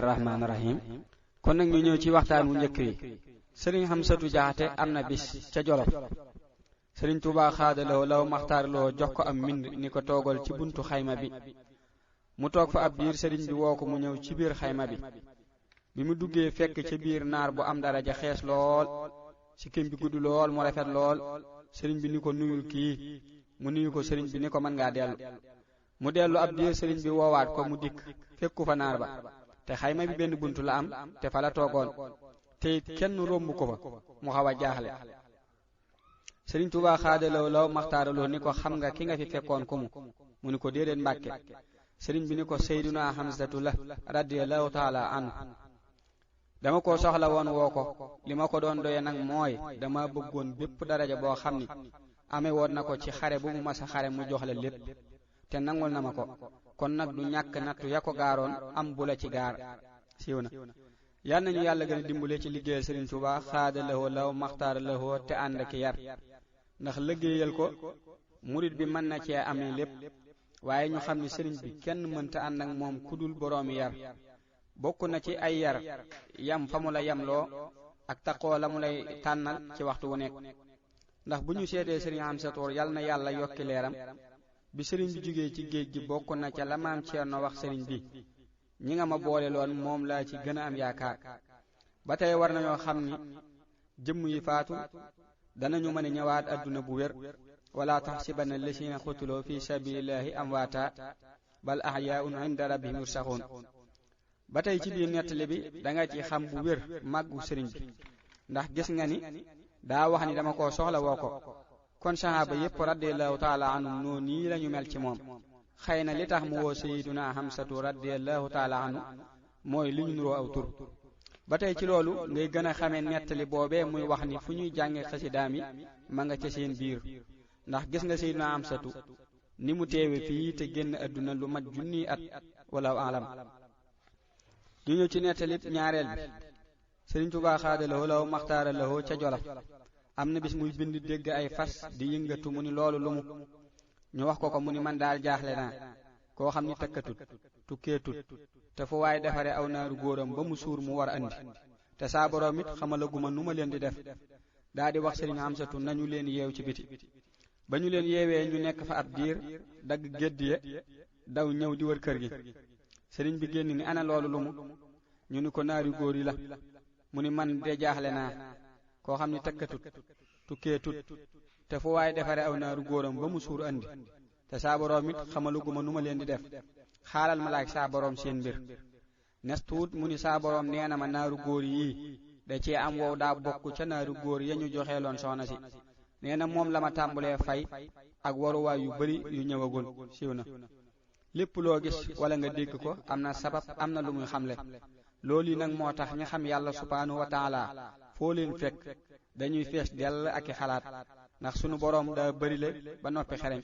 rahmaani rahim kon nag ñu ñëw ci waxtaan wu njëkk yi sëriñ Xamsatu Jaxate am na bis ca Jolof sëriñ Tuubaa xaadaloo law maxtaarloo jox ko am mbind ni ko toogal ci buntu xayma bi mu toog fa ab diir sëriñ bi woo ko mu ñëw ci biir xayma bi mu duggee fekk ca biir naar bu am daraja xees lool sikkim bi gudd lool mu rafet lool sëriñ bi ni ko nuyul kii mu nuyu ko sëriñ bi ni ko mën ngaa dellu mu dellu ab diir sëriñ bi woowaat ko mu dikk fekku fa naar ba te xayma bi benn buntu la am te fa la toogoon te it kenn romb ko fa mu xaw a jaaxle sëriñ Tuubaa xaadaloo law maxtaaraloo ni ko xam nga ki nga fi fekkoon ku mu ni ko déedéet Mbàkke sëriñ bi ni ko Seydunaa Xamsatu la radiyallahu taala anhu dama ko soxla woon woo ko li ma ko doon doye nag mooy dama bëggoon bépp daraja boo xam ni amee woon na ko ci xare bu mu masa xare mu jox la lépp te nangul na ma ko kon nag du ñàkk nattu ya ko gaaroon am bu la ci gaar siiw na yal nañu yàlla gën a dimbale ci liggéeyal sëriñ Tuubaa xaadalawoo law maxtaaralawoo te ànd ki yar ndax liggéeyal ko murit bi mën na cee amee lépp waaye ñu xam ni sëriñ bi kenn mënta ànd ak moom kudul boroomi yar bokk na ci ay yar yam fa mu la yamloo ak taqoo la mu lay tànnal ci waxtu wu nekk ndax bu ñu seetee sëriñ Amsatu yal na yàlla yokki leeram bi sëriñ bi jógee ci géej gi bokk na ca la maam Ceerno wax sëriñ bi ñi nga ma boole loon moom laa ci gën a am yaakaar ba tey war nañoo xam ni jëmm yi faatu danañu mën a ñëwaat adduna bu wér wala taxsibanna allazina xutuloo fi sabilillahi amwaata bal ahyaun inda rabbihim yursaxuun ba tey ci biir nettali bi da nga ci xam bu wér màggu sëriñ bi ndax gis nga ni daa wax ni dama ko soxla woo ko kon sahaaba yépp radiyallahu taala anhum noonu nii lañu mel ci moom xëy na li tax mu woo Seydunaa Xamsatu radiyallahu taala anhu mooy li ñu nuroo aw tur ba tey ci loolu ngay gën a xamee nettali boobee muy wax ni fu ñuy jànge xasidaam yi ma nga ca seen biir ndax gis nga Seydunaa Xamsatu ni mu teewe fii te génn àdduna lu mat junniy at wala alam ñu ñëw ci nettali ñaareel bi Sëriñ Tuubaa xaadalawoo law maxtaaralawoo ca Jolof am na bis muy bind dégg ay fas di yëngatu mu ni loolu lu mu ñu wax ko mu ni man daal jaaxle naa koo xam ni takkatut tukkeetut te fu waaye defare aw naaru góoram ba mu suur mu war andi te saa boroom it xamalaguma nu ma leen di def daa di wax sëriñ Amsatu nañu leen yeew ci biti ba ñu leen yeewee ñu nekk fa ab diir dagg gédd ya daw ñëw di wër kër gi sëriñ bi génn ni ana loolu lu mu ñu ni ko naaru góor yi la mu ni man de jaaxle naa koo xam ni takkatut tukkeetut te fu waaye defare aw naaru góoram ba mu suur andi te saa boroom it xamaluguma nu ma leen di def xaaral ma laaj saa boroom seen mbir nes tuut mu ni saa boroom nee na ma naaru góor yii da cee am wow daa bokk ca naaru góor ya ñu joxeeloon soxna si nee na moom la ma tàmbulee fay ak waruwaay yu bari yu ñëwagul siiw na lépp loo gis wala nga dégg ko am na sabab am na lu muy xamle loolu yi nag moo tax ña xam yàlla subhaanahu wa taala foo leen fekk dañuy fees dell ak i xalaat ndax sunu boroom daa bërile ba noppi xereñ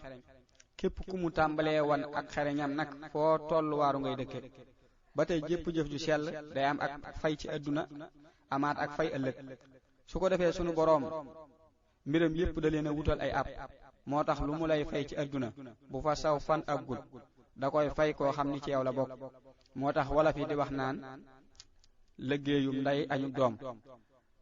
képp ku mu tàmbalee wan ak xereñam nag foo tolluwaaru ngay dëkke ba tey jépp jëf ju sell day am ak fay ci àdduna amaat ak fay ëllëg su ko defee sunu boroom mbiram yépp da leen a wutal ay ab moo tax lu mu lay fay ci àdduna bu fa saw fan aggul da koy fay koo xam ni ci yow la bokk moo tax wolof yi di wax naan liggéeyum ndey añu doom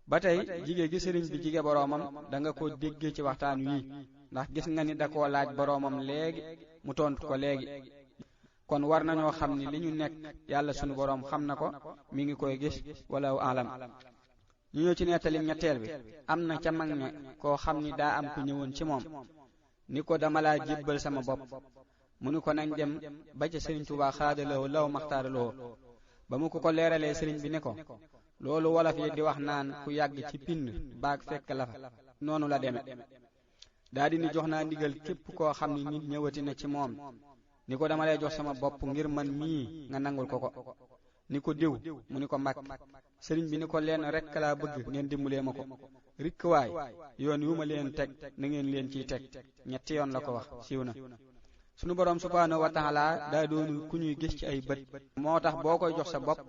ba tey jige gi sëriñ bi jige boroomam da nga ko déggee ci waxtaan wii ndax gis nga ni da koo laaj boroomam léegi mu tontu ko léegi kon war nañoo xam ni li ñu nekk yàlla sunu boroom xam na ko mi ngi koy gis wala alam ñu ñëw ci nettali ñetteel bi am na ca mag ña koo xam ni daa am ku ñëwoon ci moom ni ko dama laa jébbal sama bopp mu ni ko nañ dem ba ca sëriñ Tuubaa xaadalawoo law maxtaaralawoo ba mu ko leeralee sëriñ bi ne ko loolu wolof yi di wax naan ku yàgg ci pind baag fekk la fa noonu la deme daa di ni jox naa ndigal képp koo xam ni nit ñëwati na ci moom ni ko dama lay jox sama bopp ngir man mii nga nangul ko ni ko diw mu ni ko mbàkk sëriñ bi ni ko leen rekk laa bëgg ngeen dimbalee ma ko rikk waay yoon yu ma leen teg na ngeen leen ciy teg ñetti yoon la ko wax siiw na sunu boroom subhaanahu wa taala daa doonu ku ñuy gis ci ay bët moo tax boo koy jox sa bopp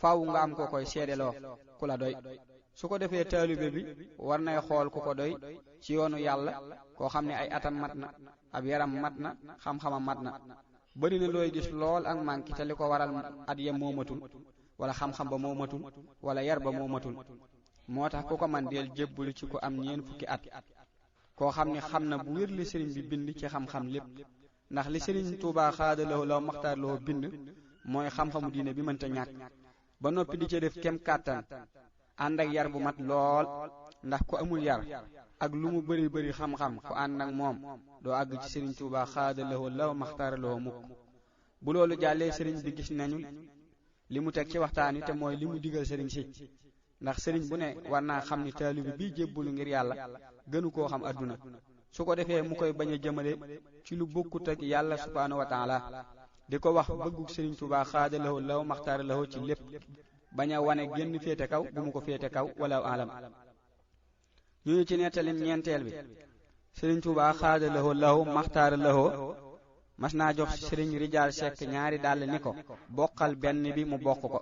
faaw nga am ko koy seedeloo ku la doy su ko defee taalibe bi war nay xool ku ko doy ci yoonu yàlla koo xam ne ay atam mat na ab yaram mat na xam-xamam mat na bari na looy gis lool ak manki te li ko waral at ya moomatul wala xam-xam ba moo matul wala yar ba moo matul moo tax ku ko man deel jébbulu ci ku am ñeen fukki at koo xam ni xam na bu wér li sëriñ bi bind ci xam-xam lépp ndax li sëriñ Tuubaa xaadalawoo law maxtaar lawoo bind mooy xam-xamu diine bi mënta ñàkk ba noppi di ca def kem kàttan ànd ak yar bu mat lool ndax ku amul yar ak lu mu bëri bëri xam-xam ku ànd ak moom doo àgg ci sëriñ Tuubaa xaadalawoo law maxtaar lawoo mukk bu loolu jàllee sëriñ bi gis nañu li mu teg ci waxtaan wi te mooy li mu digal sëriñ si ndax sëriñ bu ne war naa xam ni taalibe bi jébbulu ngir yàlla gënu koo xam adduna su ko defee mu koy bañ a jëmale ci lu bokkut ak yàlla subhaanahu wa taala di ko wax bëggug sëriñ Tuubaa xaadalawoo law maxtaar lawoo ci lépp bañ a wane génn féete kaw bu mu ko féete kaw wala alam ñu ci nettalim ñeenteel bi sëriñ Tuubaa xaadalawoo law maxtaar lawoo mas naa jox sëriñ Rijaal Sekk ñaari dàll ni ko bokkal benn bi mu bokk ko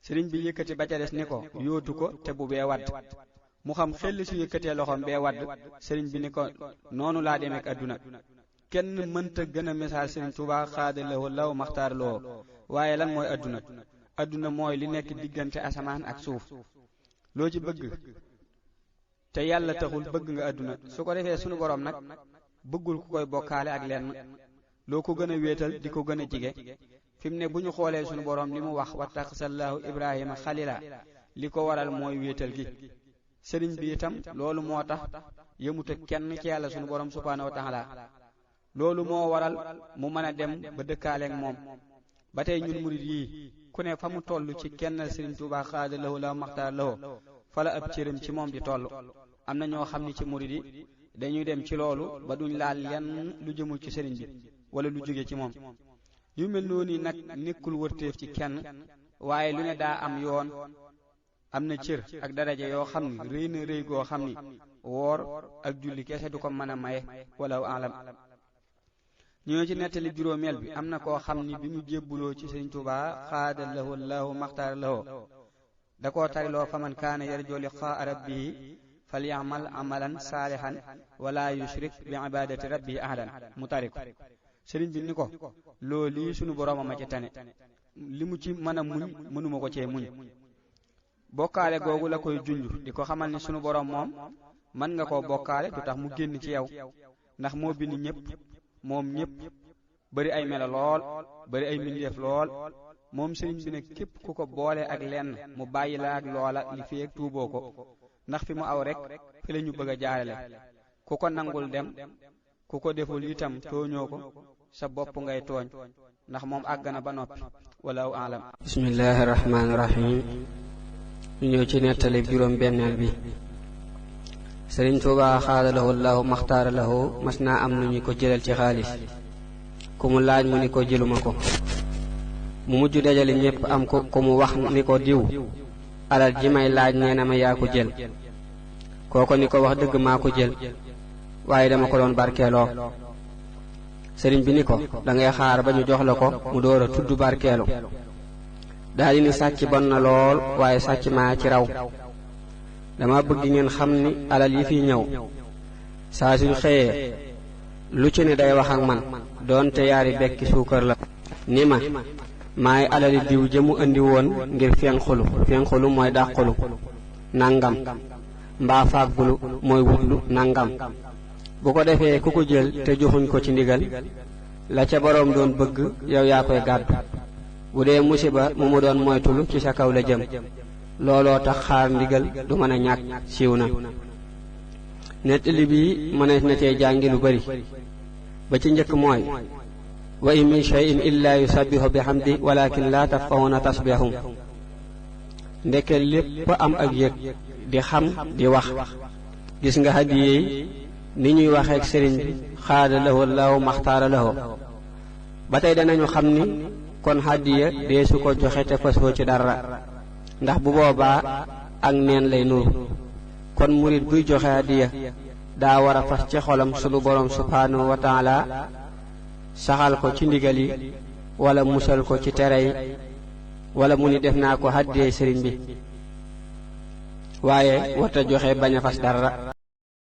sëriñ bi yëkkati ba ca des ni ko yóotu ko te bu bee wadd mu xam xel su yëkkatee loxoom bee wadd sëriñ bi ni ko noonu laa demeek adduna kenn mënta gën a misaal sëriñ Tuubaa xaadalawoo law maxtaar lawoo waaye lan mooy adduna adduna mooy li nekk diggante asamaan ak suuf loo ci bëgg te yàlla taxul bëgg nga adduna su ko defee sunu boroom nag bëggul ku koy bokkaale ak lenn loo ko gën a wéetal di ko gën a jige fi mu ne bu ñu xoolee sunu boroom li mu wax wattaxasallaahu Ibrahima xalila li ko waral mooy wéetal gi sëriñ bi itam loolu moo tax yëmut ak kenn ci yàlla sunu boroom subhaanahu wa taala loolu moo waral mu mën a dem ba dëkkaaleek moom ba tey ñun murid yii ku ne fa mu toll ci kenn sëriñ Tuubaa xaadalawoo law maxtaar lawoo fa la ab cëram ci moom di toll am na ñoo xam ni ci murid yi dañuy dem ci loolu ba duñ laal lenn lu jëmul ci sëriñ bi wala lu jóge ci moom yu mel noonu nag nekkul wërteef ci kenn waaye lu ne daa am yoon am na cër ak daraja yoo xam ni rëy na rëy goo xam ni woor ak julli kese du ko mën a maye wala alam ñoo ci nettali juróomeel bi am na koo xam ni bi mu jébbuloo ci sëriñ Tuubaa xaadalawoo law maxtaar lawoo da koo tariloo faman kaana yarjoo liqaa rabbihi falyamal amalan saalihan wala yushrik bi ibadati rabbihi ahadan mu tari ko sëriñ bi ni ko loolu lii sunu boroom ma ci tane li mu ci mën a muñ mënuma ko cee muñ bokkaale googu la koy junj di ko xamal ni sunu boroom moom mën nga koo bokkaale du tax mu génn ci yow ndax moo bind ñëpp moom ñëpp bari ay melo lool bari ay mbindeef lool moom sëriñ bi ne képp ku ko boole ak lenn mu bàyyi la ak loola li fi ak tuuboo ko ndax fi mu aw rek fi la ñu bëgg a jaarale ku ko nangul dem ku ko deful itam tooñoo ko sa bopp ngay tooñ ndax moom àgg na ba noppi walaahu alam bismillahi rahmaani rahim ñu ñëw ci nettali juróom benneel bi sëriñ Tuubaa xaadalawoo law maxtaar lawoo mas naa am lu ñu ko jëlal ci xaalis ku mu laaj mu ni ko jëluma ko mu mujj dajale ñépp am ko ku mu wax ni ko diw alal ji may laaj nee na ma yaa ko jël kooko ni ko wax dëgg maa ko jël waaye dama ko doon barkeeloo sëriñ bi ni ko dangay xaar ba ñu jox la ko mu door a tudd barkeelu daldi ni sàcc bon na lool waaye sàcc maa ci raw dama bëgg ngeen xam ni alal yi fi ñëw saa suñ xëyee lu ci ne day wax ak man doonte yaari bekki suukar la ni ma maay alali diw jëmu indi woon ngir fenxulu mooy dàqulu nangam mbaa fàggulu mooy wutlu nangam bu ko defee ku ko jël te joxuñ ko ci ndigal la ca boroom doon bëgg yow yaa koy gàddu bu dee musiba mu doon moytulu ci sa kaw la jëm looloo tax xaar ndigal du mën a ñàkk siiw na nettali bii mënees na cee jàngi lu bari ba ci njëkk mooy wa in min shay'in illa yusabbihu bihamdi walakin la tafqahuna tasbihum ndeke lépp am ak yëg di xam di wax gis nga hadiyeey ni ñuy waxeek sëriñ bi xaadalawoo law maxtaara lawoo ba tey danañu xam ni kon hadiya deesu ko joxe te fasoo ci dara ndax bu boobaa ak neen lay nuru kon murit buy joxe hadiya daa war a fas ci xolam sunu boroom subhaanahu wa taala saxal ko ci ndigal yi wala musal ko ci tere yi wala mu ni def naa ko haddiyee sëriñ bi waaye warta joxe bañ a fas dara